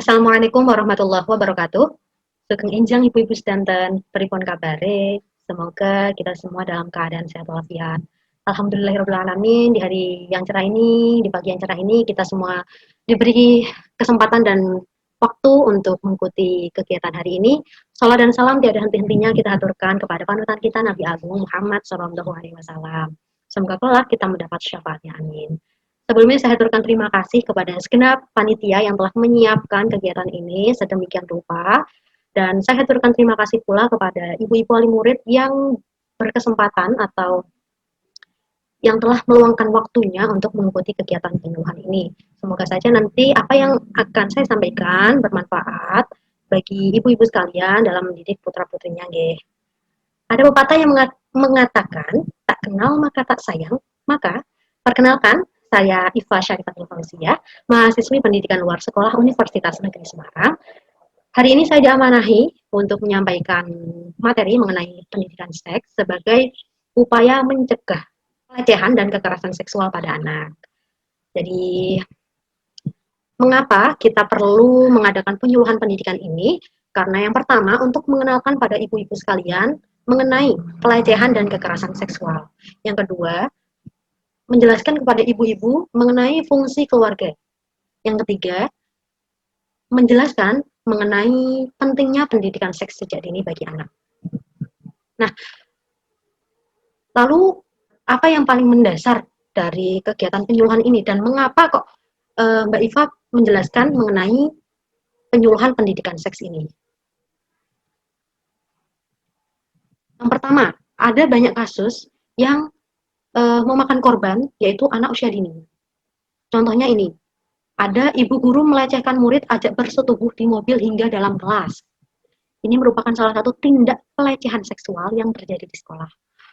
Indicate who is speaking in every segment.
Speaker 1: Assalamualaikum warahmatullahi wabarakatuh. Sugeng Enjang ibu-ibu sedanten, pripun kabare? Semoga kita semua dalam keadaan sehat walafiat. Alhamdulillahirrahmanirrahim, di hari yang cerah ini, di pagi yang cerah ini, kita semua diberi kesempatan dan waktu untuk mengikuti kegiatan hari ini. Salam dan salam tiada henti-hentinya kita aturkan kepada panutan kita Nabi Agung Muhammad SAW. Semoga kelak kita mendapat syafaatnya, amin. Sebelumnya saya aturkan terima kasih kepada segenap panitia yang telah menyiapkan kegiatan ini sedemikian rupa. Dan saya aturkan terima kasih pula kepada ibu-ibu wali murid yang berkesempatan atau yang telah meluangkan waktunya untuk mengikuti kegiatan penyuluhan ini. Semoga saja nanti apa yang akan saya sampaikan bermanfaat bagi ibu-ibu sekalian dalam mendidik putra-putrinya. Ada pepatah yang mengatakan, tak kenal maka tak sayang. Maka, perkenalkan, saya Iva Syarifatul Fauzia, mahasiswi pendidikan luar sekolah Universitas Negeri Semarang. Hari ini saya diamanahi untuk menyampaikan materi mengenai pendidikan seks sebagai upaya mencegah pelecehan dan kekerasan seksual pada anak. Jadi, mengapa kita perlu mengadakan penyuluhan pendidikan ini? Karena yang pertama, untuk mengenalkan pada ibu-ibu sekalian mengenai pelecehan dan kekerasan seksual. Yang kedua, menjelaskan kepada ibu-ibu mengenai fungsi keluarga. Yang ketiga, menjelaskan mengenai pentingnya pendidikan seks sejak dini bagi anak. Nah, lalu apa yang paling mendasar dari kegiatan penyuluhan ini dan mengapa kok Mbak Iva menjelaskan mengenai penyuluhan pendidikan seks ini? Yang pertama, ada banyak kasus yang memakan korban, yaitu anak usia dini. Contohnya ini, ada ibu guru melecehkan murid ajak bersetubuh di mobil hingga dalam kelas. Ini merupakan salah satu tindak pelecehan seksual yang terjadi di sekolah.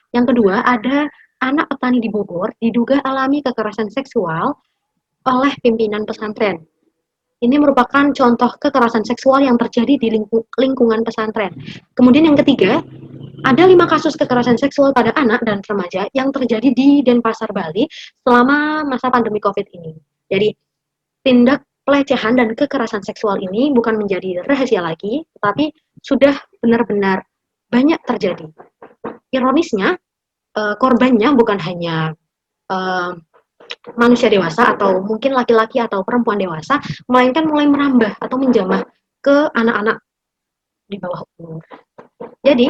Speaker 1: Yang kedua, ada anak petani di Bogor diduga alami kekerasan seksual oleh pimpinan pesantren. Ini merupakan contoh kekerasan seksual yang terjadi di lingkungan pesantren. Kemudian yang ketiga, ada 5 kasus kekerasan seksual pada anak dan remaja yang terjadi di Denpasar, Bali selama masa pandemi COVID ini. Jadi, tindak pelecehan dan kekerasan seksual ini bukan menjadi rahasia lagi, tetapi sudah benar-benar banyak terjadi. Ironisnya, korbannya bukan hanya manusia dewasa atau mungkin laki-laki atau perempuan dewasa, melainkan mulai merambah atau menjamah ke anak-anak di bawah umur. Jadi,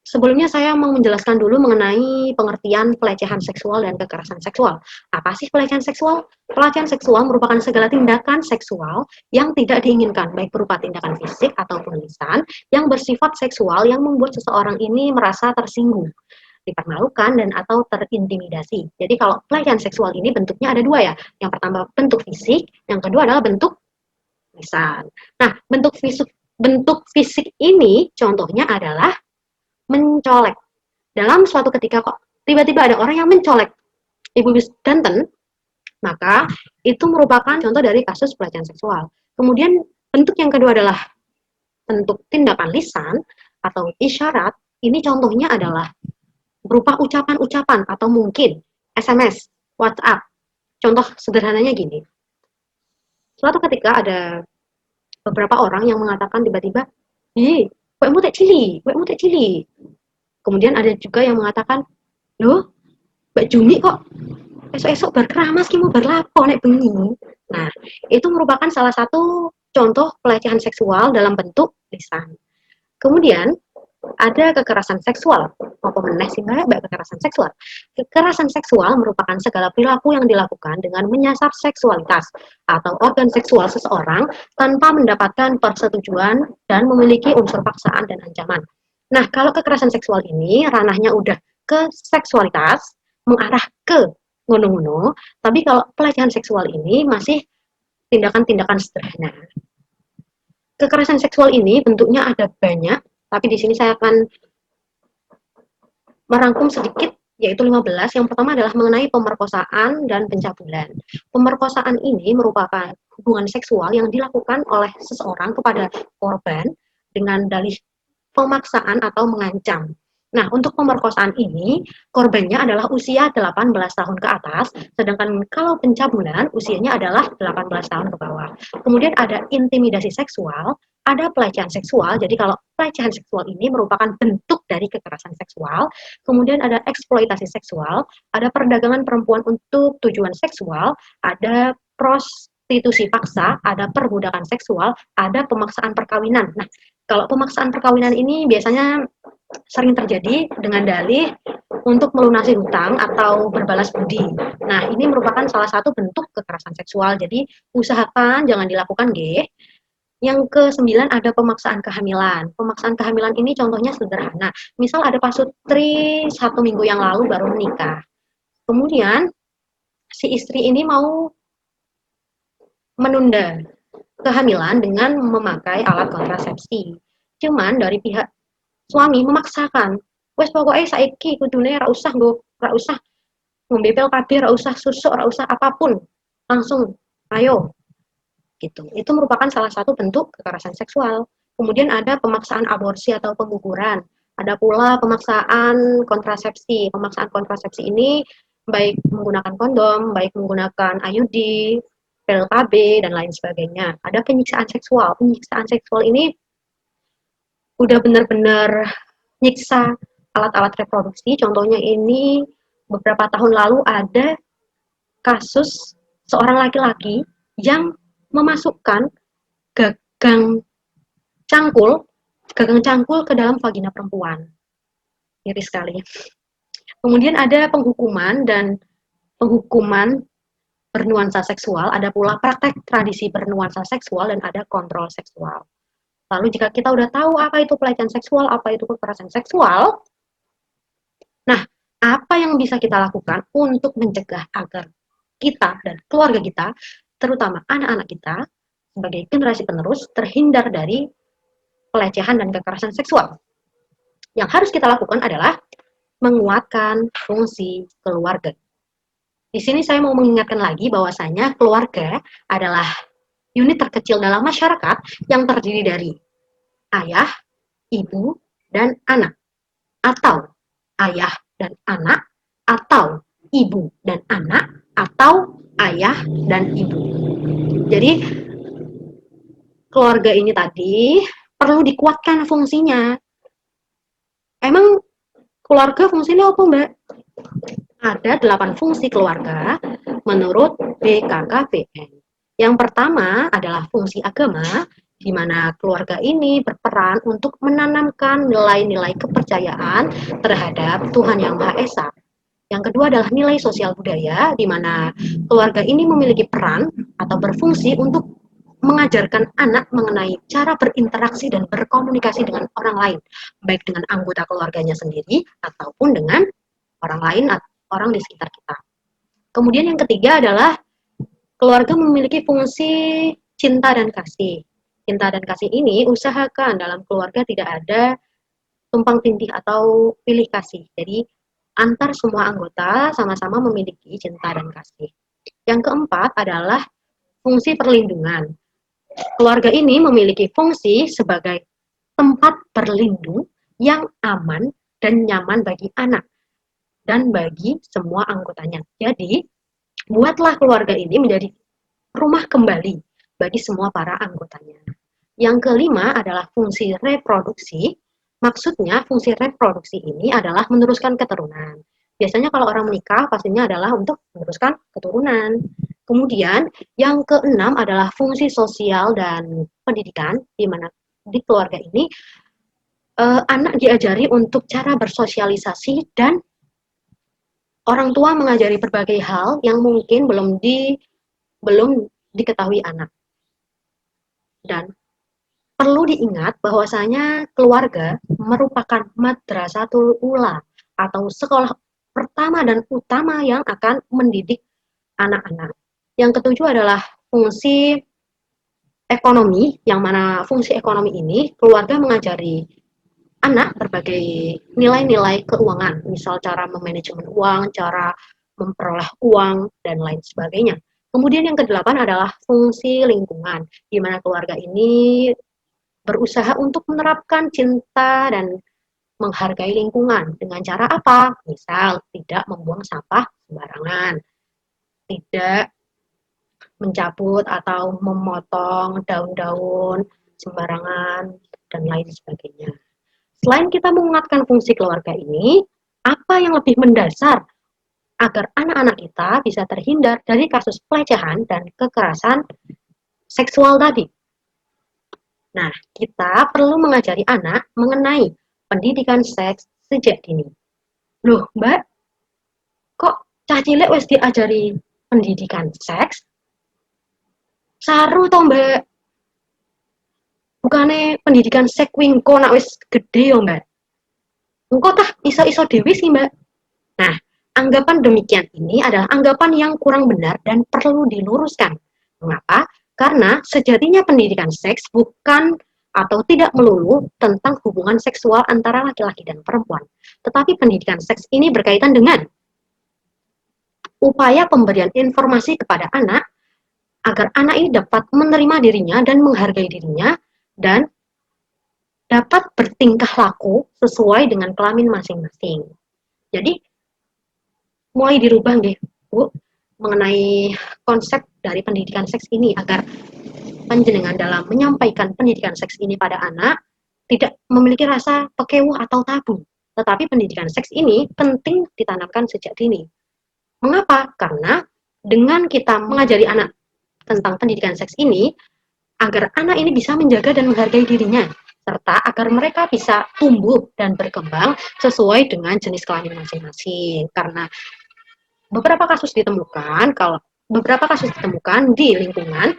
Speaker 1: sebelumnya saya mau menjelaskan dulu mengenai pengertian pelecehan seksual dan kekerasan seksual. Apa sih pelecehan seksual? Pelecehan seksual merupakan segala tindakan seksual yang tidak diinginkan, baik berupa tindakan fisik ataupun lisan, yang bersifat seksual yang membuat seseorang ini merasa tersinggung, dipermalukan, dan atau terintimidasi. Jadi kalau pelecehan seksual ini bentuknya ada dua ya. Yang pertama bentuk fisik, yang kedua adalah bentuk lisan. Nah, bentuk fisik ini contohnya adalah mencolek. Dalam suatu ketika kok tiba-tiba ada orang yang mencolek ibu-ibu danten, maka itu merupakan contoh dari kasus pelecehan seksual. Kemudian bentuk yang kedua adalah bentuk tindakan lisan atau isyarat. Ini contohnya adalah berupa ucapan-ucapan atau mungkin SMS, WhatsApp. Contoh sederhananya gini. Suatu ketika ada beberapa orang yang mengatakan tiba-tiba, "Ih, wekmu tak cili, wekmu tak cili." Kemudian ada juga yang mengatakan, "Loh, Mbak Jumi kok esok-esok berkeramas ki mau berlapo nek bengi." Nah, itu merupakan salah satu contoh pelecehan seksual dalam bentuk lisan. Kemudian ada kekerasan seksual. Apa meneh sih Mbak kekerasan seksual? Kekerasan seksual merupakan segala perilaku yang dilakukan dengan menyasar seksualitas atau organ seksual seseorang tanpa mendapatkan persetujuan dan memiliki unsur paksaan dan ancaman. Nah, kalau kekerasan seksual ini ranahnya udah ke seksualitas, mengarah ke ngono-ngono, tapi kalau pelecehan seksual ini masih tindakan-tindakan sederhana. Kekerasan seksual ini bentuknya ada banyak, tapi di sini saya akan merangkum sedikit yaitu 15. Yang pertama adalah mengenai pemerkosaan dan pencabulan. Pemerkosaan ini merupakan hubungan seksual yang dilakukan oleh seseorang kepada korban dengan dalih pemaksaan atau mengancam. Nah, untuk pemerkosaan ini, korbannya adalah usia 18 tahun ke atas, sedangkan kalau pencabulan usianya adalah 18 tahun ke bawah. Kemudian ada intimidasi seksual, ada pelecehan seksual. Jadi kalau pelecehan seksual ini merupakan bentuk dari kekerasan seksual. Kemudian ada eksploitasi seksual, ada perdagangan perempuan untuk tujuan seksual, ada prostitusi paksa, ada perbudakan seksual, ada pemaksaan perkawinan. Nah, kalau pemaksaan perkawinan ini biasanya sering terjadi dengan dalih untuk melunasi hutang atau berbalas budi. Nah, ini merupakan salah satu bentuk kekerasan seksual. Jadi, usahakan jangan dilakukan, G. Yang ke-9 ada pemaksaan kehamilan. Pemaksaan kehamilan ini contohnya sederhana. Misal ada pasutri 1 minggu yang lalu baru menikah. Kemudian si istri ini mau menunda kehamilan dengan memakai alat kontrasepsi. Cuman dari pihak suami memaksakan, wes pokoknya saiki kudune ra usah ngombe pil kabeh, ra usah susuk, ra usah apapun. Langsung ayo gitu. Itu merupakan salah satu bentuk kekerasan seksual. Kemudian ada pemaksaan aborsi atau pengguguran. Ada pula pemaksaan kontrasepsi. Pemaksaan kontrasepsi ini baik menggunakan kondom, baik menggunakan IUD, pil KB dan lain sebagainya. Ada penyiksaan seksual. Penyiksaan seksual ini udah benar-benar nyiksa alat-alat reproduksi. Contohnya ini beberapa tahun lalu ada kasus seorang laki-laki yang memasukkan gagang cangkul gagang cangkul ke dalam vagina perempuan. Miris sekali. Kemudian ada penghukuman dan penghukuman bernuansa seksual, ada pula praktek tradisi bernuansa seksual dan ada kontrol seksual. Lalu jika kita udah tahu apa itu pelecehan seksual, apa itu kekerasan seksual, nah, apa yang bisa kita lakukan untuk mencegah agar kita dan keluarga kita, terutama anak-anak kita, sebagai generasi penerus, terhindar dari pelecehan dan kekerasan seksual? Yang harus kita lakukan adalah menguatkan fungsi keluarga. Di sini saya mau mengingatkan lagi bahwasanya keluarga adalah unit terkecil dalam masyarakat yang terdiri dari ayah, ibu, dan anak. Atau ayah dan anak, atau ibu dan anak, atau ayah dan ibu. Jadi keluarga ini tadi perlu dikuatkan fungsinya. Emang keluarga fungsinya apa, Mbak? Ada 8 fungsi keluarga menurut BKKBN. Yang pertama adalah fungsi agama, di mana keluarga ini berperan untuk menanamkan nilai-nilai kepercayaan terhadap Tuhan Yang Maha Esa. Yang kedua adalah nilai sosial budaya, di mana keluarga ini memiliki peran atau berfungsi untuk mengajarkan anak mengenai cara berinteraksi dan berkomunikasi dengan orang lain, baik dengan anggota keluarganya sendiri ataupun dengan orang lain, orang di sekitar kita. Kemudian yang ketiga adalah keluarga memiliki fungsi cinta dan kasih. Cinta dan kasih ini usahakan dalam keluarga tidak ada tumpang tindih atau pilih kasih. Jadi antar semua anggota sama-sama memiliki cinta dan kasih. Yang keempat adalah fungsi perlindungan. Keluarga ini memiliki fungsi sebagai tempat berlindung yang aman dan nyaman bagi anak dan bagi semua anggotanya. Jadi, buatlah keluarga ini menjadi rumah kembali bagi semua para anggotanya. Yang kelima adalah fungsi reproduksi. Maksudnya fungsi reproduksi ini adalah meneruskan keturunan. Biasanya kalau orang menikah pastinya adalah untuk meneruskan keturunan. Kemudian yang keenam adalah fungsi sosial dan pendidikan, di mana di keluarga ini anak diajari untuk cara bersosialisasi dan orang tua mengajari berbagai hal yang mungkin belum diketahui anak. Dan perlu diingat bahwasanya keluarga merupakan madrasatul ula atau sekolah pertama dan utama yang akan mendidik anak-anak. Yang ketujuh adalah fungsi ekonomi, yang mana fungsi ekonomi ini keluarga mengajari anak berbagai nilai-nilai keuangan, misal cara memanajemen uang, cara memperoleh uang, dan lain sebagainya. Kemudian yang kedelapan adalah fungsi lingkungan, di mana keluarga ini berusaha untuk menerapkan cinta dan menghargai lingkungan. Dengan cara apa? Misal, tidak membuang sampah sembarangan, tidak mencabut atau memotong daun-daun sembarangan, dan lain sebagainya. Selain kita menguatkan fungsi keluarga ini, apa yang lebih mendasar agar anak-anak kita bisa terhindar dari kasus pelecehan dan kekerasan seksual tadi? Nah, kita perlu mengajari anak mengenai pendidikan seks sejak dini. Loh, Mbak, kok cah cilik wis diajari pendidikan seks? Saru toh, Mbak. Bukannya pendidikan seks wingko nak wis gede yo, Mbak. Engko tah iso-iso dewi sih, Mbak. Nah, anggapan demikian ini adalah anggapan yang kurang benar dan perlu diluruskan. Mengapa? Karena sejatinya pendidikan seks bukan atau tidak melulu tentang hubungan seksual antara laki-laki dan perempuan. Tetapi pendidikan seks ini berkaitan dengan upaya pemberian informasi kepada anak agar anak ini dapat menerima dirinya dan menghargai dirinya dan dapat bertingkah laku sesuai dengan kelamin masing-masing. Jadi mulai dirubah deh, Bu, mengenai konsep dari pendidikan seks ini agar panjenengan dalam menyampaikan pendidikan seks ini pada anak tidak memiliki rasa pekewuh atau tabu. Tetapi pendidikan seks ini penting ditanamkan sejak dini. Mengapa? Karena dengan kita mengajari anak tentang pendidikan seks ini, agar anak ini bisa menjaga dan menghargai dirinya, serta agar mereka bisa tumbuh dan berkembang sesuai dengan jenis kelamin masing-masing. Karena beberapa kasus ditemukan di lingkungan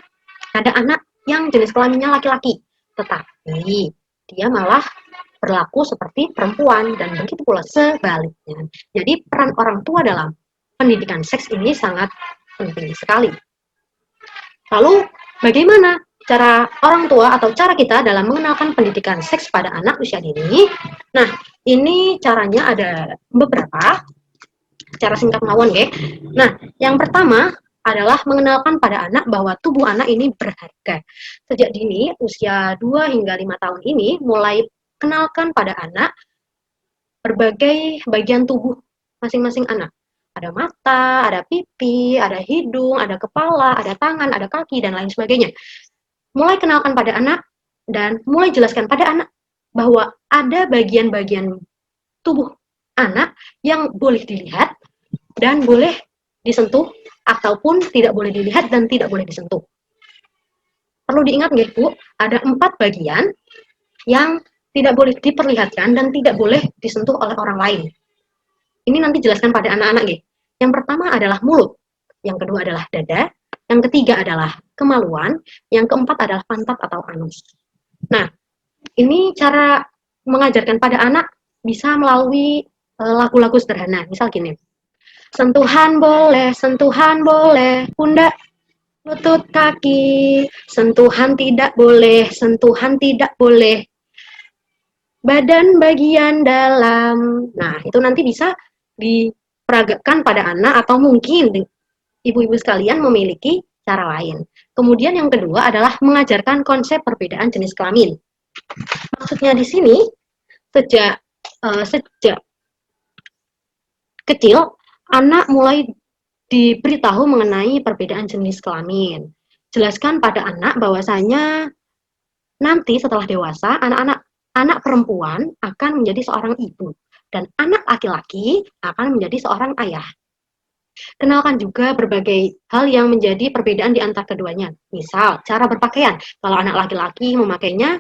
Speaker 1: ada anak yang jenis kelaminnya laki-laki, tetapi dia malah berlaku seperti perempuan dan begitu pula sebaliknya. Jadi peran orang tua dalam pendidikan seks ini sangat penting sekali. Lalu bagaimana cara orang tua atau cara kita dalam mengenalkan pendidikan seks pada anak usia dini? Nah, ini caranya ada beberapa. Cara singkat mawon ya. Nah, yang pertama adalah mengenalkan pada anak bahwa tubuh anak ini berharga. Sejak dini, usia 2 hingga 5 tahun ini, mulai kenalkan pada anak berbagai bagian tubuh masing-masing anak. Ada mata, ada pipi, ada hidung, ada kepala, ada tangan, ada kaki, dan lain sebagainya. Mulai kenalkan pada anak dan mulai jelaskan pada anak bahwa ada bagian-bagian tubuh anak yang boleh dilihat dan boleh disentuh ataupun tidak boleh dilihat dan tidak boleh disentuh. Perlu diingat nggih, Bu, ada 4 bagian yang tidak boleh diperlihatkan dan tidak boleh disentuh oleh orang lain. Ini nanti jelaskan pada anak-anak nggih. Yang pertama adalah mulut, yang kedua adalah dada, yang ketiga adalah kemaluan, yang keempat adalah pantat atau anus. Nah, ini cara mengajarkan pada anak bisa melalui lagu-lagu sederhana. Misal gini, sentuhan boleh, pundak, lutut, kaki, sentuhan tidak boleh, badan bagian dalam. Nah, itu nanti bisa diperagakan pada anak atau mungkin ibu-ibu sekalian memiliki cara lain. Kemudian yang kedua adalah mengajarkan konsep perbedaan jenis kelamin. Maksudnya di sini sejak kecil anak mulai diberitahu mengenai perbedaan jenis kelamin. Jelaskan pada anak bahwasanya nanti setelah dewasa anak perempuan akan menjadi seorang ibu dan anak laki-laki akan menjadi seorang ayah. Kenalkan juga berbagai hal yang menjadi perbedaan di antara keduanya. Misal, cara berpakaian. Kalau anak laki-laki memakainya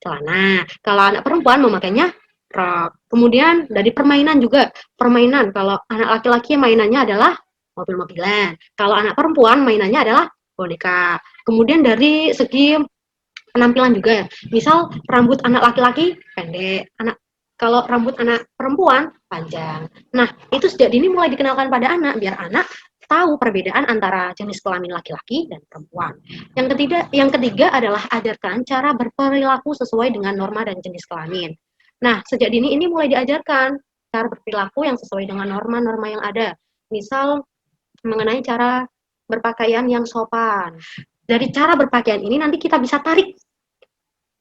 Speaker 1: celana, kalau anak perempuan memakainya rok. Kemudian dari permainan juga. Permainan, kalau anak laki-laki mainannya adalah mobil-mobilan. Kalau anak perempuan mainannya adalah boneka. Kemudian dari segi penampilan juga. Misal rambut anak laki-laki pendek, kalau rambut anak perempuan panjang. Nah, itu sejak dini mulai dikenalkan pada anak biar anak tahu perbedaan antara jenis kelamin laki-laki dan perempuan. Yang ketiga adalah ajarkan cara berperilaku sesuai dengan norma dan jenis kelamin. Nah, sejak dini ini mulai diajarkan cara berperilaku yang sesuai dengan norma-norma yang ada. Misal mengenai cara berpakaian yang sopan. Dari cara berpakaian ini nanti kita bisa tarik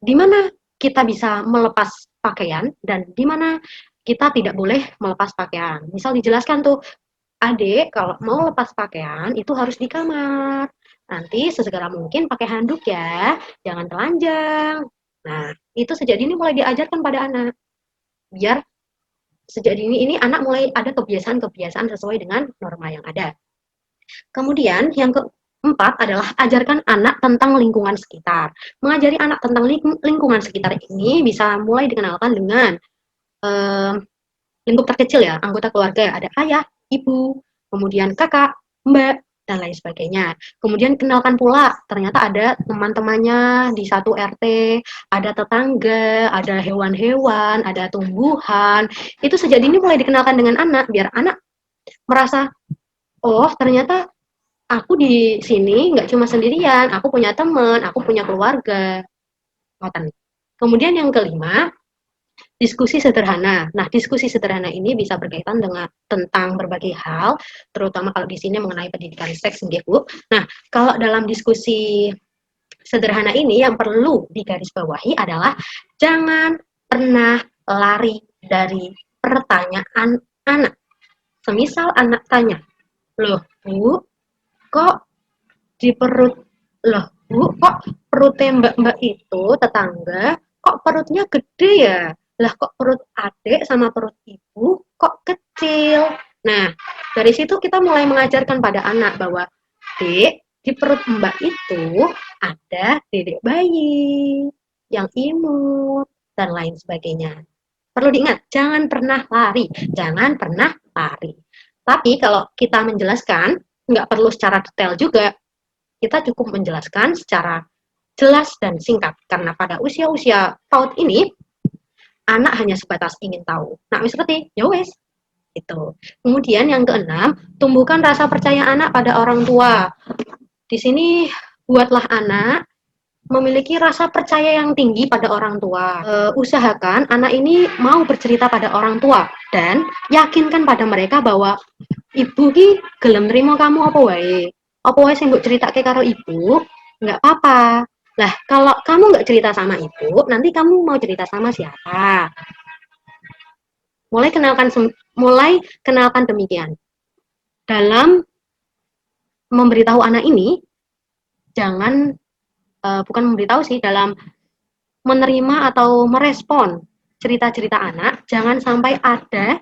Speaker 1: di mana kita bisa melepas pakaian dan di mana kita tidak boleh melepas pakaian. Misal dijelaskan tuh, adik kalau mau lepas pakaian itu harus di kamar. Nanti sesegera mungkin pakai handuk ya, jangan telanjang. Nah, itu sejak dini mulai diajarkan pada anak. Biar sejak dini ini anak mulai ada kebiasaan-kebiasaan sesuai dengan norma yang ada. Kemudian yang keempat adalah ajarkan anak tentang lingkungan sekitar. Mengajari anak tentang lingkungan sekitar ini bisa mulai dikenalkan dengan lingkup terkecil ya, anggota keluarga. Ada ayah, ibu, kemudian kakak, mbak, dan lain sebagainya. Kemudian kenalkan pula, ternyata ada teman-temannya di satu RT, ada tetangga, ada hewan-hewan, ada tumbuhan. Itu sejak dini mulai dikenalkan dengan anak, biar anak merasa, oh ternyata aku di sini nggak cuma sendirian, aku punya teman, aku punya keluarga. Kemudian yang kelima, diskusi sederhana. Nah, diskusi sederhana ini bisa berkaitan dengan tentang berbagai hal, terutama kalau di sini mengenai pendidikan seks, nggih, Bu. Nah, kalau dalam diskusi sederhana ini yang perlu digarisbawahi adalah jangan pernah lari dari pertanyaan anak. Semisal anak tanya, "Loh, Bu, kok di perut loh, Bu, kok perutnya Mbak-mbak itu tetangga, kok perutnya gede ya? Lah kok perut adik sama perut ibu kok kecil?" Nah, dari situ kita mulai mengajarkan pada anak bahwa, "Dek, di perut Mbak itu ada dedek bayi yang imut dan lain sebagainya." Perlu diingat, jangan pernah lari, jangan pernah lari. Tapi kalau kita menjelaskan, nggak perlu secara detail juga, kita cukup menjelaskan secara jelas dan singkat. Karena pada usia-usia PAUD ini, anak hanya sebatas ingin tahu. Nah, wis ngerti, ya wes. Itu. Kemudian yang keenam, tumbuhkan rasa percaya anak pada orang tua. Di sini buatlah anak memiliki rasa percaya yang tinggi pada orang tua. Usahakan anak ini mau bercerita pada orang tua dan yakinkan pada mereka bahwa ibu ki gelem nrimo kamu apa wae. Apa wae sing mbok critakake karo ibu, nggak apa-apa. Lah, kalau kamu nggak cerita sama ibu, nanti kamu mau cerita sama siapa? Mulai kenalkan demikian. Dalam memberitahu anak ini, jangan bukan memberitahu sih, dalam menerima atau merespon cerita-cerita anak, jangan sampai ada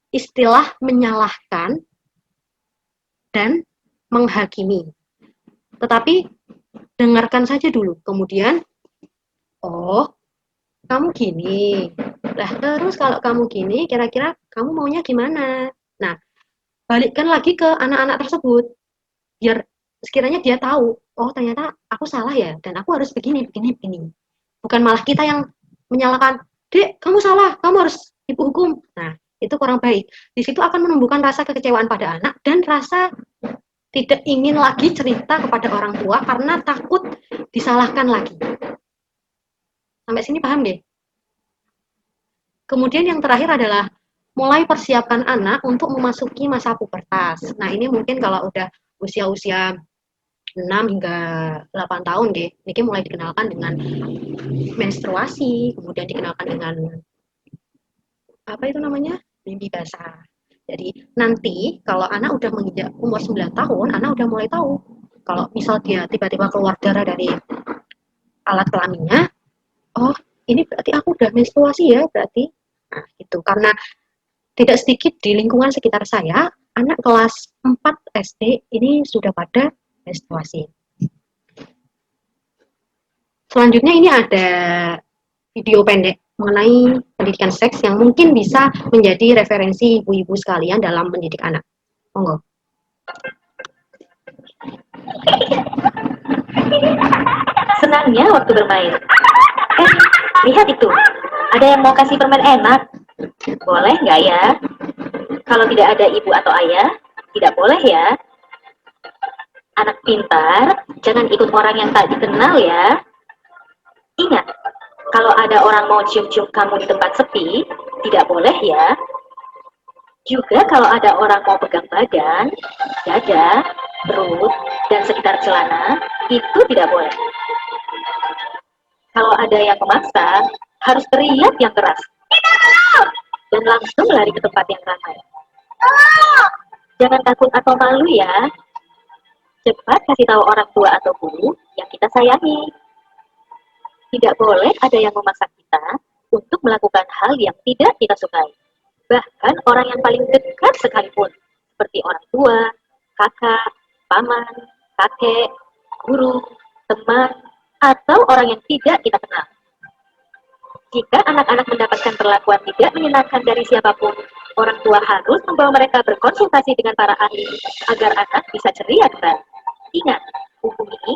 Speaker 1: istilah menyalahkan dan menghakimi. Tetapi dengarkan saja dulu. Kemudian, oh, kamu gini. Lah, terus kalau kamu gini, kira-kira kamu maunya gimana? Nah, balikkan lagi ke anak-anak tersebut. Biar sekiranya dia tahu, oh ternyata aku salah ya, dan aku harus begini, begini, begini. Bukan malah kita yang menyalahkan, "Dek, kamu salah, kamu harus ibu hukum." Nah, itu kurang baik. Di situ akan menumbuhkan rasa kekecewaan pada anak dan rasa tidak ingin lagi cerita kepada orang tua karena takut disalahkan lagi. Sampai sini paham deh? Kemudian yang terakhir adalah mulai persiapkan anak untuk memasuki masa pubertas. Nah, ini mungkin kalau udah usia-usia 6 hingga 8 tahun deh, ini mulai dikenalkan dengan menstruasi, kemudian dikenalkan dengan apa itu namanya? Mimpi basah. Jadi nanti kalau anak udah menginjak umur 9 tahun, anak udah mulai tahu. Kalau misal dia tiba-tiba keluar darah dari alat kelaminnya, oh ini berarti aku udah menstruasi ya berarti. Nah, itu karena tidak sedikit di lingkungan sekitar saya, anak kelas 4 SD ini sudah pada menstruasi. Selanjutnya ini ada video pendek mengenai pendidikan seks yang mungkin bisa menjadi referensi ibu-ibu sekalian dalam mendidik anak. Monggo.
Speaker 2: Senangnya waktu bermain. Lihat itu. Ada yang mau kasih permen enak. Boleh nggak ya? Kalau tidak ada ibu atau ayah, tidak boleh ya. Anak pintar, jangan ikut orang yang tak dikenal ya. Ingat, kalau ada orang mau cium-cium kamu di tempat sepi, tidak boleh ya. Juga kalau ada orang mau pegang badan, dada, perut, dan sekitar celana, itu tidak boleh. Kalau ada yang memaksa, harus teriak yang keras dan langsung lari ke tempat yang ramai. Jangan takut atau malu ya. Cepat kasih tahu orang tua atau guru yang kita sayangi. Tidak boleh ada yang memaksa kita untuk melakukan hal yang tidak kita sukai. Bahkan orang yang paling dekat sekalipun, seperti orang tua, kakak, paman, kakek, guru, teman, atau orang yang tidak kita kenal. Jika anak-anak mendapatkan perlakuan tidak menyenangkan dari siapapun, orang tua harus membawa mereka berkonsultasi dengan para ahli agar anak bisa ceria kembali. Ingat, hubungi.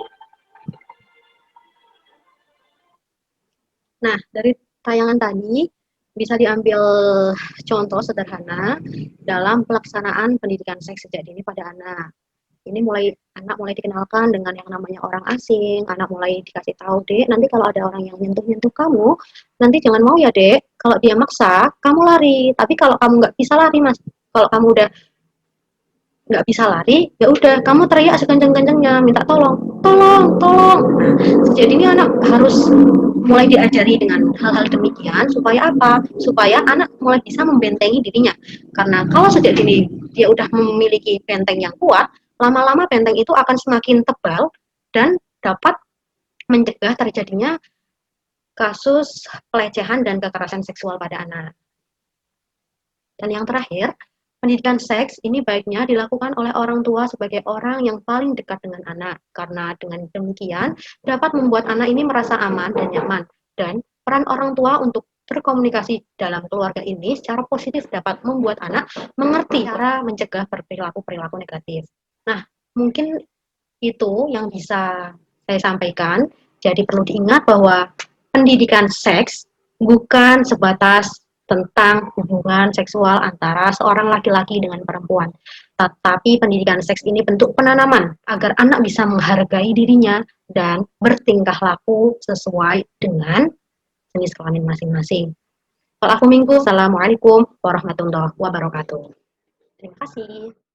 Speaker 1: Nah, dari tayangan tadi bisa diambil contoh sederhana dalam pelaksanaan pendidikan seks sejak dini pada anak. Ini anak mulai dikenalkan dengan yang namanya orang asing, anak mulai dikasih tahu, Dek, nanti kalau ada orang yang nyentuh-nyentuh kamu, nanti jangan mau ya, Dek. Kalau dia maksa, kamu lari. Tapi kalau kamu nggak bisa lari, Mas, kalau kamu udah nggak bisa lari, ya udah kamu teriak sekenceng-kencengnya, minta tolong, tolong, tolong. Nah, sejak ini anak harus mulai diajari dengan hal-hal demikian supaya apa? Supaya anak mulai bisa membentengi dirinya. Karena kalau sejak dini dia udah memiliki benteng yang kuat, lama-lama benteng itu akan semakin tebal dan dapat mencegah terjadinya kasus pelecehan dan kekerasan seksual pada anak. Dan yang terakhir, pendidikan seks ini baiknya dilakukan oleh orang tua sebagai orang yang paling dekat dengan anak, karena dengan demikian dapat membuat anak ini merasa aman dan nyaman. Dan peran orang tua untuk berkomunikasi dalam keluarga ini secara positif dapat membuat anak mengerti cara mencegah perilaku-perilaku negatif. Nah, mungkin itu yang bisa saya sampaikan. Jadi perlu diingat bahwa pendidikan seks bukan sebatas tentang hubungan seksual antara seorang laki-laki dengan perempuan. Tetapi pendidikan seks ini bentuk penanaman agar anak bisa menghargai dirinya dan bertingkah laku sesuai dengan jenis kelamin masing-masing. Kalau aku Minggu, Assalamualaikum warahmatullahi wabarakatuh. Terima kasih.